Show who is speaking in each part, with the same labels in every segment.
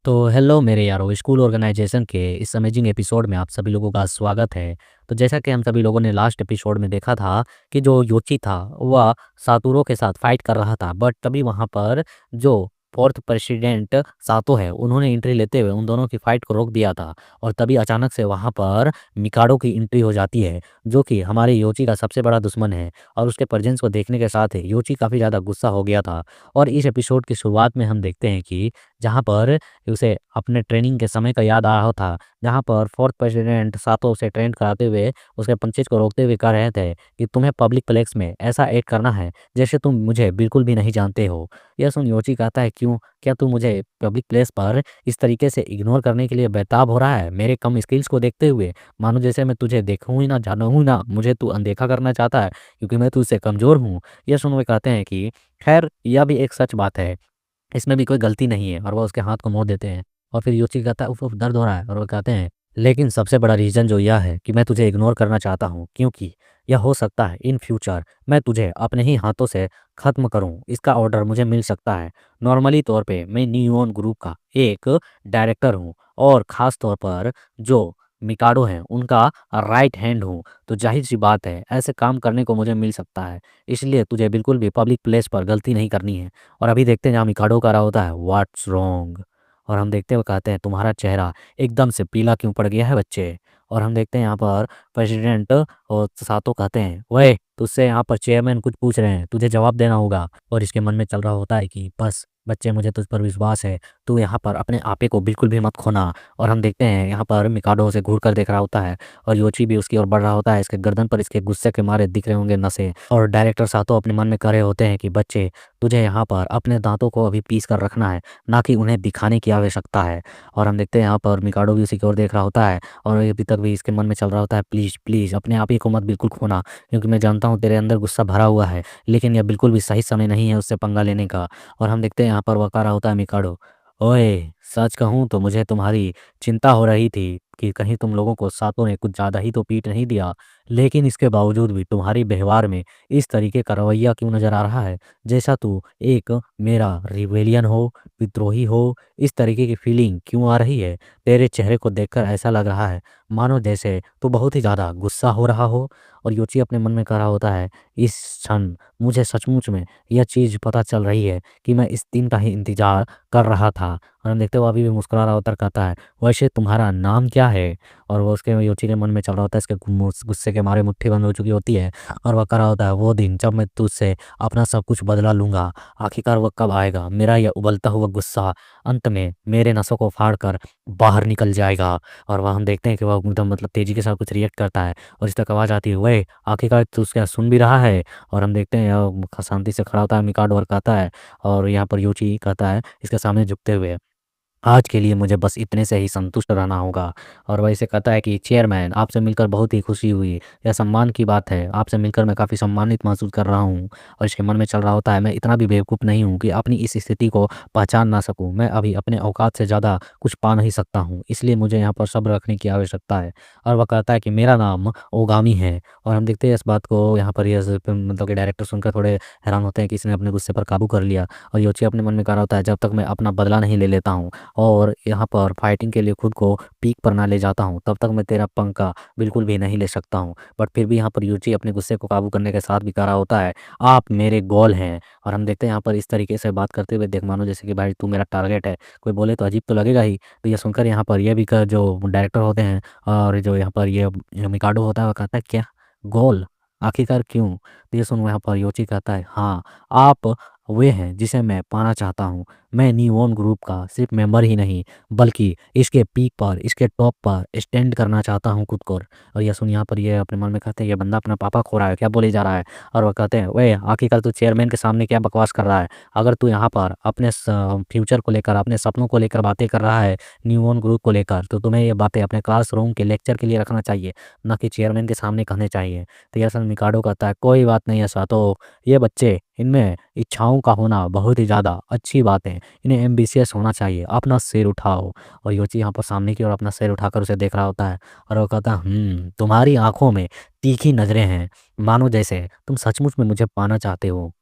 Speaker 1: तो हेलो मेरे यारों, स्कूल ऑर्गेनाइजेशन के इस अमेजिंग एपिसोड में आप सभी लोगों का स्वागत है। तो जैसा कि हम सभी लोगों ने लास्ट एपिसोड में देखा था कि जो योची था वह सातोरो के साथ फाइट कर रहा था, बट तभी वहाँ पर जो फोर्थ प्रेसिडेंट सातो है उन्होंने एंट्री लेते हुए उन दोनों की फाइट को रोक दिया था। और तभी अचानक से वहाँ पर मिकाडो की एंट्री हो जाती है, जो कि हमारे योची का सबसे बड़ा दुश्मन है। और उसके प्रेजेंस को देखने के साथ ही योची काफ़ी ज़्यादा गुस्सा हो गया था। और इस एपिसोड की शुरुआत में हम देखते हैं कि जहाँ पर उसे अपने ट्रेनिंग के समय का याद आ रहा था, जहाँ पर फोर्थ प्रेसिडेंट सातो उसे ट्रेन कराते हुए उसके पंचेज को रोकते हुए कह रहे थे कि तुम्हें पब्लिक प्लेस में ऐसा एक्ट करना है जैसे तुम मुझे बिल्कुल भी नहीं जानते हो। यह सुन योची कहता है, क्यों, क्या तू मुझे पब्लिक प्लेस पर इस तरीके से इग्नोर करने के लिए बेताब हो रहा है मेरे कम स्किल्स को देखते हुए? मानो जैसे मैं तुझे देखूँ ही ना, जानूँ ही ना, मुझे तू अनदेखा करना चाहता है क्योंकि मैं तुझसे कमज़ोर हूँ। यह सुन वे कहते हैं कि खैर यह भी एक सच बात है, इसमें भी कोई गलती नहीं है, और वो उसके हाथ को मोड़ देते हैं। और फिर योची कहता है, उफ उफ, दर्द हो रहा है, और वो कहते हैं लेकिन सबसे बड़ा रीज़न जो यह है कि मैं तुझे इग्नोर करना चाहता हूँ क्योंकि यह हो सकता है इन फ्यूचर मैं तुझे अपने ही हाथों से ख़त्म करूँ, इसका ऑर्डर मुझे मिल सकता है। नॉर्मली तौर पे मैं नियोन ग्रुप का एक डायरेक्टर हूँ और ख़ास तौर पर जो मिकाडो हैं उनका राइट हैंड हूँ, तो ज़ाहिर-सी बात है ऐसे काम करने को मुझे मिल सकता है। इसलिए तुझे बिल्कुल भी पब्लिक प्लेस पर गलती नहीं करनी है। और अभी देखते हैं जहाँ मिकाडो कह रहा होता है व्हाट्स रॉन्ग, और हम देखते हुए कहते हैं तुम्हारा चेहरा एकदम से पीला क्यों पड़ गया है बच्चे? और हम देखते हैं यहाँ पर प्रेसिडेंट और सातो कहते हैं, ओए तुझसे यहाँ पर चेयरमैन कुछ पूछ रहे हैं, तुझे जवाब देना होगा। और इसके मन में चल रहा होता है कि बस बच्चे, मुझे तुझ पर विश्वास है, तू यहाँ पर अपने आपे को बिल्कुल भी मत खोना। और हम देखते हैं यहाँ पर मिकाडो उसे घूर कर देख रहा होता है और योची भी उसकी ओर बढ़ रहा होता है। इसके गर्दन पर इसके गुस्से के मारे दिख रहे होंगे नसें। और डायरेक्टर सातो अपने मन में कह रहे होते हैं कि बच्चे, तुझे यहाँ पर अपने दांतों को अभी पीस कर रखना है, ना कि उन्हें दिखाने की आवश्यकता है। और हम देखते हैं यहाँ पर मिकाडो भी उसी की ओर देख रहा होता है और अभी तक भी इसके मन में चल रहा होता है, प्लीज़ प्लीज़ अपने आप ही को मत बिल्कुल खोना, क्योंकि मैं जानता हूँ तेरे अंदर गुस्सा भरा हुआ है, लेकिन यह बिल्कुल भी सही समय नहीं है उससे पंगा लेने का। और हम देखते हैं यहाँ पर वो कह रहा होता है मिकाडो, ओए सच कहूँ तो मुझे तुम्हारी चिंता हो रही थी कि कहीं तुम लोगों को सातों ने कुछ ज़्यादा ही तो पीट नहीं दिया, लेकिन इसके बावजूद भी तुम्हारी व्यवहार में इस तरीके का रवैया क्यों नज़र आ रहा है, जैसा तू एक मेरा रिबेलियन हो, विद्रोही हो, इस तरीके की फीलिंग क्यों आ रही है? तेरे चेहरे को देखकर ऐसा लग रहा है मानो जैसे तू बहुत ही ज़्यादा गुस्सा हो रहा हो। और योची अपने मन में कह रहा होता है, इस क्षण मुझे सचमुच में यह चीज़ पता चल रही है कि मैं इस दिन का ही इंतज़ार कर रहा था। और हम देखते हुए अभी भी मुस्कुरा रहा होता है, कहता है, वैसे तुम्हारा नाम क्या है? और वो उसके योची के मन में चल रहा होता है, इसके गुस्से के मारे मुट्ठी बंद हो चुकी होती है। और वह कह रहा होता है, वो दिन जब मैं तुझसे अपना सब कुछ बदला लूँगा, आखिरकार वह कब आएगा? मेरा यह उबलता हुआ गुस्सा अंत में मेरे नसों को फाड़ कर बाहर निकल जाएगा। और वह हम देखते हैं कि वह एकदम मतलब तेज़ी के साथ कुछ रिएक्ट करता है और इस तक आवाज़ आती है, "ओए! आखिरकार तू क्या सुन भी रहा है?" और हम देखते हैं शांति से खड़ा होता है मिकाडो और कहता है, और यहाँ पर योची कहता है इसके सामने झुकते हुए, आज के लिए मुझे बस इतने से ही संतुष्ट रहना होगा। और वह इसे कहता है कि चेयरमैन, आपसे मिलकर बहुत ही खुशी हुई, यह सम्मान की बात है, आपसे मिलकर मैं काफ़ी सम्मानित महसूस कर रहा हूँ। और इसके मन में चल रहा होता है, मैं इतना भी बेवकूफ़ नहीं हूँ कि अपनी इस स्थिति को पहचान ना सकूँ, मैं अभी अपने औकात से ज़्यादा कुछ पा नहीं सकता हूँ, इसलिए मुझे यहाँ पर सब्र रखने की आवश्यकता है। और वह कहता है कि मेरा नाम ओगामी है। और हम देखते हैं इस बात को यहाँ पर मतलब कि डायरेक्टर सुनकर थोड़े हैरान होते हैं कि इसने अपने गुस्से पर काबू कर लिया। और योची अपने मन में कह रहा होता है, जब तक मैं अपना बदला नहीं ले लेता हूँ और यहाँ पर फाइटिंग के लिए खुद को पीक पर ना ले जाता हूँ, तब तक मैं तेरा पंखा बिल्कुल भी नहीं ले सकता हूँ। बट फिर भी यहाँ पर यूजी अपने गुस्से को काबू करने के साथ भी कह रहा होता है, आप मेरे गोल हैं। और हम देखते हैं यहाँ पर इस तरीके से बात करते हुए, देख मानो जैसे कि भाई तू मेरा टारगेट है, कोई बोले तो अजीब तो लगेगा ही। तो ये सुनकर यहाँ पर जो डायरेक्टर होते हैं और जो यहाँ पर ये मिकाडो होता है, वो कहता है, क्या गोल, आखिरकार क्यों? तो ये सुन यहाँ पर योची कहता है, हाँ, आप वे हैं जिसे मैं पाना चाहता हूँ। मैं नियोन ग्रुप का सिर्फ मेंबर ही नहीं, बल्कि इसके पीक पर, इसके टॉप पर स्टैंड करना चाहता हूँ खुद को। और ये सुन यहाँ पर ये अपने मन में कहते हैं, ये बंदा अपना पापा खो रहा है, क्या बोले जा रहा है? और वो कहते हैं, वे आखिरकार तू चेयरमैन के सामने क्या बकवास कर रहा है? अगर तू यहाँ पर अपने फ्यूचर को लेकर, अपने सपनों को लेकर बातें कर रहा है, नियोन ग्रुप को लेकर, तो तुम्हें ये बातें अपने क्लासरूम के लेक्चर के लिए रखना चाहिए, ना कि चेयरमैन के सामने कहने चाहिए। तो ये सन मिकाडो कहता है, कोई बात नहीं ऐसा तो, ये बच्चे, इनमें इच्छाओं का होना बहुत ही ज़्यादा अच्छी बात है, इन्हें एम्बिशियस होना चाहिए, अपना सिर उठाओ। और योची यहाँ पर सामने की ओर अपना सिर उठाकर उसे देख रहा होता है और वो कहता है, तुम्हारी आंखों में तीखी नज़रें हैं, मानो जैसे तुम सचमुच में मुझे पाना चाहते हो।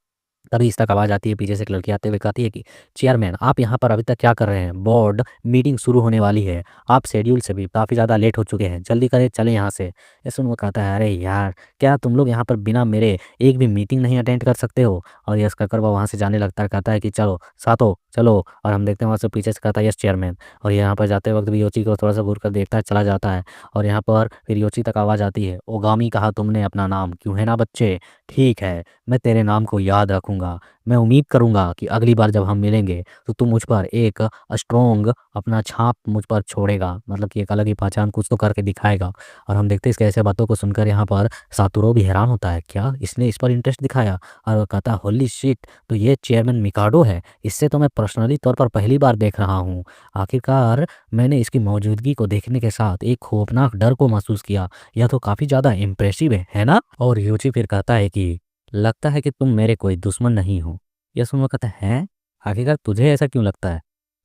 Speaker 1: तभी इस तक आवाज़ आती है, पीछे से एक लड़की आते हुए कहती है कि चेयरमैन आप यहाँ पर अभी तक क्या कर रहे हैं? बोर्ड मीटिंग शुरू होने वाली है। आप शेड्यूल से भी काफ़ी ज़्यादा लेट हो चुके हैं। जल्दी करें चलें यहाँ से। ये सुन वो कहता है अरे यार! क्या तुम लोग यहाँ पर बिना मेरे एक भी मीटिंग नहीं अटेंड कर सकते हो? और यश ककरवा वहाँ से जाने लगता है, कहता है कि चलो सातो चलो। और हम देखते हैं वहाँ से पीछे से कहता है यस चेयरमैन। और यहाँ पर जाते वक़्त भी योची को थोड़ा-सा घूर कर देखता है, चला जाता है। और यहाँ पर फिर योची तक आवाज़ आती है, ओगामी कहा तुमने अपना नाम, क्यों है ना बच्चे? ठीक है, मैं तेरे नाम को याद रखूँगा। मैं उम्मीद करूँगा कि अगली बार जब हम मिलेंगे तो तू मुझ पर एक स्ट्रॉन्ग अपना छाप मुझ पर छोड़ेगा, मतलब कि एक अलग ही पहचान कुछ तो करके दिखाएगा। और हम देखते हैं इसके ऐसे बातों को सुनकर यहाँ पर सातोरू भी हैरान होता है, क्या इसने इस पर इंटरेस्ट दिखाया? और वो कहता है होली शिट! तो ये चेयरमैन मिकाडो है, इससे तो मैं पर्सनली तौर पर पहली बार देख रहा हूँ। आखिरकार मैंने इसकी मौजूदगी को देखने के साथ एक खौफनाक डर को महसूस किया। यह तो काफ़ी ज़्यादा इम्प्रेसिव है ना? और यूची फिर कहता है कि लगता है कि तुम मेरे कोई दुश्मन नहीं हो। यसून कहता है हैं? आखिरकार तुझे ऐसा क्यों लगता है?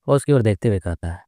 Speaker 1: और उसकी ओर देखते हुए कहता है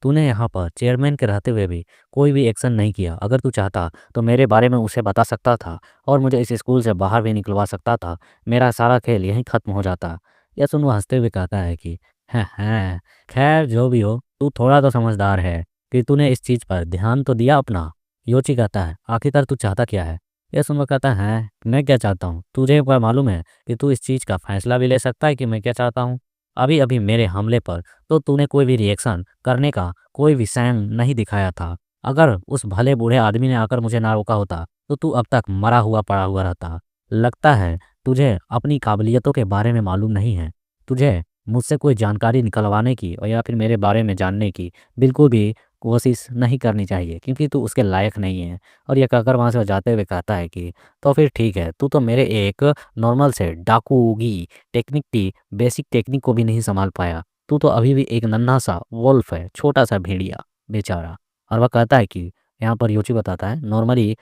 Speaker 1: तूने यहाँ पर चेयरमैन के रहते हुए भी कोई भी एक्शन नहीं किया। अगर तू चाहता तो मेरे बारे में उसे बता सकता था और मुझे इस स्कूल से बाहर भी निकलवा सकता था। मेरा सारा खेल यहीं खत्म हो जाता। यसून वो हंसते हुए कहता है कि हैं, खैर जो भी हो तू थोड़ा तो समझदार है कि तूने इस चीज़ पर ध्यान तो दिया अपना। योची कहता है आखिरकार तू चाहता क्या है? यसून वो कहता है मैं क्या चाहता हूँ तुझे क्या मालूम है कि तू इस चीज़ का फैसला भी ले सकता है कि मैं क्या चाहता हूँ। अभी अभी मेरे हमले पर तो तूने कोई भी रिएक्शन करने का कोई भी साइन नहीं दिखाया था। अगर उस भले बूढ़े आदमी ने आकर मुझे ना रोका होता तो तू अब तक मरा हुआ पड़ा हुआ रहता। लगता है तुझे अपनी काबिलियतों के बारे में मालूम नहीं है। तुझे मुझसे कोई जानकारी निकलवाने की और या फिर मेरे बारे में जानने की बिल्कुल भी कोशिश नहीं करनी चाहिए, क्योंकि तू उसके लायक नहीं है। और ये कहकर वहाँ से जाते हुए कहता है कि तो फिर ठीक है, तू तो मेरे एक नॉर्मल से डाकूगी टेक्निक की बेसिक टेक्निक को भी नहीं संभाल पाया। तू तो अभी भी एक नन्हा सा वोल्फ है, छोटा सा भेड़िया बेचारा। और वह कहता है कि यहाँ पर योची बताता है नॉर्मली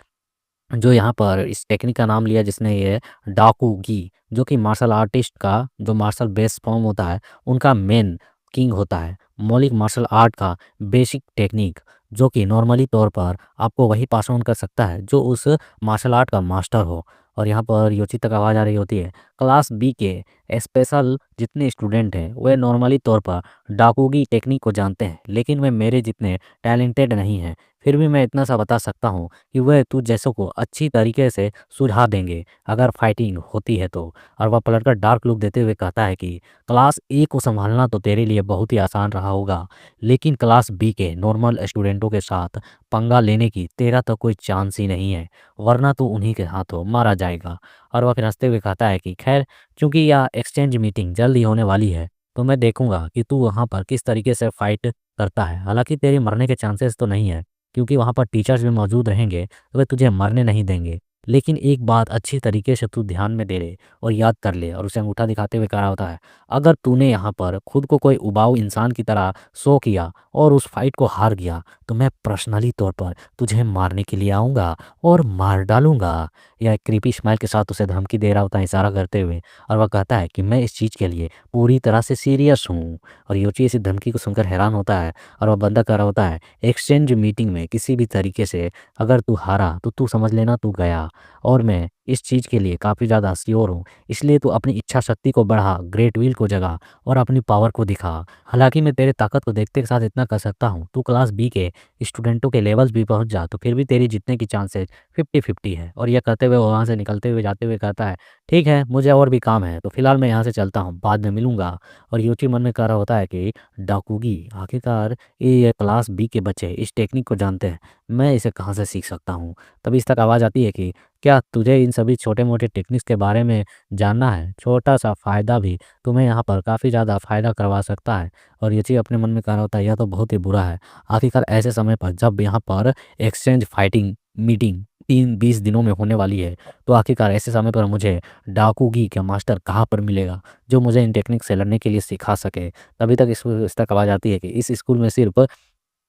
Speaker 1: जो यहाँ पर इस टेक्निक का नाम लिया जिसने, ये डाकूगी जो कि मार्शल आर्टिस्ट का जो मार्शल बेस फॉर्म होता है उनका मेन किंग होता है। मौलिक मार्शल आर्ट का बेसिक टेक्निक जो कि नॉर्मली तौर पर आपको वही पास ऑन कर सकता है जो उस मार्शल आर्ट का मास्टर हो। और यहाँ पर योची तक आवाज़ आ रही होती है क्लास बी के स्पेशल जितने स्टूडेंट हैं वे नॉर्मली तौर पर डाकूगी टेक्निक को जानते हैं, लेकिन वे मेरे जितने टैलेंटेड नहीं हैं। फिर भी मैं इतना सा बता सकता हूँ कि वह तू जैसों को अच्छी तरीके से सुलझा देंगे अगर फाइटिंग होती है तो। और वह पलटकर डार्क लुक देते हुए कहता है कि क्लास ए को संभालना तो तेरे लिए बहुत ही आसान रहा होगा, लेकिन क्लास बी के नॉर्मल स्टूडेंटों के साथ पंगा लेने की तेरा तो कोई चांस ही नहीं है, वरना तू उन्हीं के हाथों मारा जाएगा। और वह फिर हंसते हुए कहता है कि खैर, चूंकि यह एक्सचेंज मीटिंग जल्द ही होने वाली है तो मैं देखूंगा कि तू वहाँ पर किस तरीके से फाइट करता है। हालांकि तेरे मरने के चांसेस तो नहीं है, क्योंकि वहाँ पर टीचर्स भी मौजूद रहेंगे तो वे तुझे मरने नहीं देंगे। लेकिन एक बात अच्छी तरीके से तू ध्यान में दे ले और याद कर ले। और उसे अंगूठा दिखाते हुए कहा होता है अगर तूने यहाँ पर खुद को कोई उबाऊ इंसान की तरह शो किया और उस फाइट को हार गया तो मैं पर्सनली तौर पर तुझे मारने के लिए आऊँगा और मार डालूंगा। यह एक क्रीपी स्माइल के साथ उसे धमकी दे रहा होता है इशारा करते हुए। और वह कहता है कि मैं इस चीज़ के लिए पूरी तरह से सीरियस हूँ। और योची इस धमकी को सुनकर हैरान होता है और वह बंदा कर रहा होता है एक्सचेंज मीटिंग में किसी भी तरीके से अगर तू हारा तो तू समझ लेना तू गया। और मैं इस चीज़ के लिए काफ़ी ज़्यादा श्योर हूँ, इसलिए तू अपनी इच्छा शक्ति को बढ़ा, ग्रेट विल को जगा और अपनी पावर को दिखा। हालांकि मैं तेरे ताकत को देखते के साथ इतना कर सकता हूँ, तू क्लास बी के स्टूडेंटों के लेवल्स भी पहुँच जा तो फिर भी तेरी जीतने की चांसेस 50-50 है। और यह कहते हुए वो वहाँ से निकलते हुए जाते हुए कहता है ठीक है, मुझे और भी काम है तो फिलहाल मैं यहाँ से चलता हूँ, बाद में मिलूंगा। और योची मन में कह रहा होता है कि डाकूगी आखिरकार ये क्लास बी के बच्चे इस टेक्निक को जानते हैं, मैं इसे कहाँ से सीख सकता हूँ। तभी इस तक आवाज़ आती है कि क्या तुझे इन सभी छोटे मोटे टेक्निक्स के बारे में जानना है? छोटा सा फ़ायदा भी तुम्हें यहाँ पर काफ़ी ज़्यादा फ़ायदा करवा सकता है। और ये चीज़ अपने मन में कह रहा होता है यह तो बहुत ही बुरा है। आखिरकार ऐसे समय पर जब यहाँ पर एक्सचेंज फाइटिंग मीटिंग 20 दिनों में होने वाली है तो आखिरकार ऐसे समय पर मुझे डाकूगी का मास्टर कहाँ पर मिलेगा जो मुझे इन टेक्निक से लड़ने के लिए सिखा सके। तभी तक इस तक आवाज़ आती है कि इस स्कूल में सिर्फ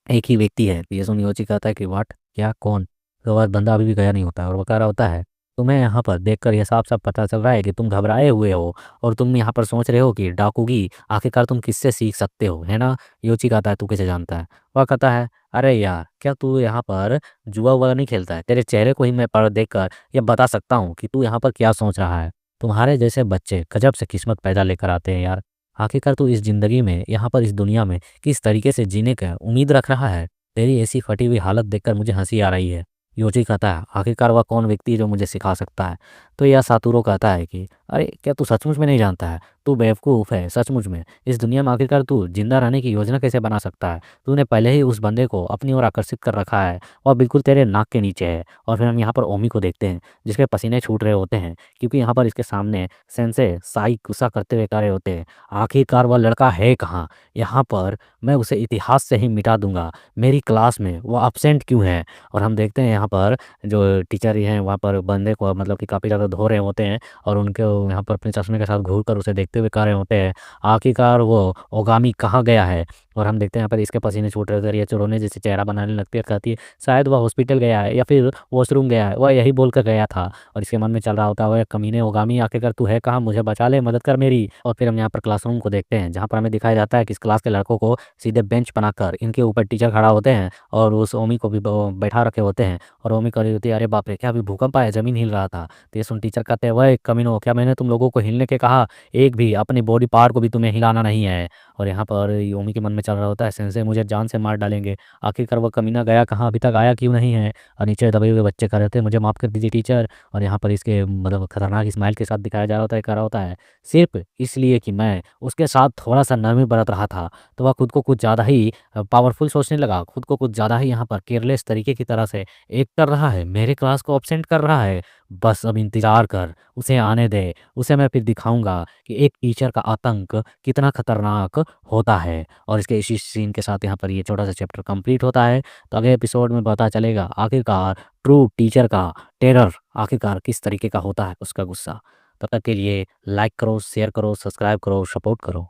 Speaker 1: एक ही व्यक्ति है। ये सुन योची कहता है कि व्हाट, क्या, कौन? तो वह बंदा अभी भी गया नहीं होता है और वो कह रहा होता है तुम्हें यहाँ पर देखकर यह साफ-साफ पता चल रहा है कि तुम घबराए हुए हो और तुम यहाँ पर सोच रहे हो कि डाकूगी आखिरकार तुम किससे सीख सकते हो, है ना? योची कहता है तू कैसे जानता है? वह कहता है अरे यार, क्या तू यहाँ पर जुआ-वुआ नहीं खेलता है? तेरे चेहरे को ही मैं पर देखकर ये बता सकता हूँ कि तू यहाँ पर क्या सोच रहा है। तुम्हारे जैसे बच्चे गजब से किस्मत पैदा लेकर आते हैं यार। आखिरकार तू इस ज़िंदगी में, यहाँ पर इस दुनिया में किस तरीके से जीने का उम्मीद रख रहा है? तेरी ऐसी फटी हुई हालत देखकर मुझे हँसी आ रही है। योची कहता है, आखिरकार वह कौन व्यक्ति है जो मुझे सिखा सकता है? तो यह सातूरो कहता है कि अरे क्या तू सचमुच में नहीं जानता है? तू बेवकूफ़ है सचमुच में। इस दुनिया में आखिरकार तू ज़िंदा रहने की योजना कैसे बना सकता है? तूने पहले ही उस बंदे को अपनी ओर आकर्षित कर रखा है और बिल्कुल तेरे नाक के नीचे है। और फिर हम यहाँ पर ओमी को देखते हैं, जिसके पसीने छूट रहे होते हैं, क्योंकि यहाँ पर इसके सामने सेंसे साई गुस्सा करते हुए कह रहे होते हैं, आखिरकार वह लड़का है कहाँ? यहाँ पर मैं उसे इतिहास से ही मिटा दूँगा। मेरी क्लास में वो एब्सेंट क्यों है? और हम देखते हैं यहाँ पर जो टीचर ही हैं वहाँ पर बंदे को मतलब कि काफ़ी ज़्यादा धो रहे होते हैं और उनके यहाँ पर अपने चश्मे के साथ घूर कर उसे देखते हुए कह रहे होते हैं, आखिरकार वो ओगामी कहाँ गया है? और हम देखते हैं यहाँ पर इसके पसीने छूट रहे होते हैं, ये रोने जैसे चेहरा बनाने लगती है, कहती है शायद वह हॉस्पिटल गया है या फिर वॉशरूम गया है, वह यही बोल कर गया था। और इसके मन में चल रहा होता है, ओए कमीने ओगामी आखिरकार तू है कहाँ? मुझे बचा ले, मदद कर मेरी। और फिर हम यहाँ पर क्लासरूम को देखते हैं, जहाँ पर हमें दिखाया जाता है कि इस क्लास के लड़कों को सीधे बेंच बनाकर इनके ऊपर टीचर खड़ा होते हैं और उस ओमी को भी बैठा रखे होते हैं। और ओमी कह रही होती है, अरे बाप रे क्या अभी भूकंप आया, ज़मीन हिल रहा था। तो ये सुन टीचर कहते हैं, वह कमीनों क्या मैंने तुम लोगों को हिलने के कहा? एक भी अपनी बॉडी पार्ट को भी तुम्हें हिलाना नहीं है। और यहाँ पर ओमी के मन में चल रहा होता है, सेंसे मुझे जान से मार डालेंगे। आखिरकार वह कमीना गया कहाँ? अभी तक आया क्यों नहीं है? और नीचे दबे हुए बच्चे कह रहे थे, मुझे माफ़ कर दीजिए टीचर। और यहाँ पर इसके मतलब खतरनाक स्माइल के साथ दिखाया जा रहा होता है, कह रहा होता है, सिर्फ इसलिए कि मैं उसके साथ थोड़ा सा नरमी बरत रहा था तो वह खुद को कुछ ज़्यादा ही पावरफुल सोचने लगा, खुद को कुछ ज़्यादा ही यहाँ पर केयरलेस तरीके की तरह से एक्ट कर रहा है, मेरे क्लास को एब्सेंट कर रहा है। बस अब इंतज़ार कर, उसे आने दे, उसे मैं फिर दिखाऊँगा कि एक टीचर का आतंक कितना खतरनाक होता है। और इसके इसी सीन के साथ यहाँ पर ये छोटा-सा चैप्टर कंप्लीट होता है। तो अगले एपिसोड में पता चलेगा आखिरकार ट्रू टीचर का टेरर आखिरकार किस तरीके का होता है, उसका गुस्सा। तब तक के लिए लाइक करो, शेयर करो, सब्सक्राइब करो, सपोर्ट करो।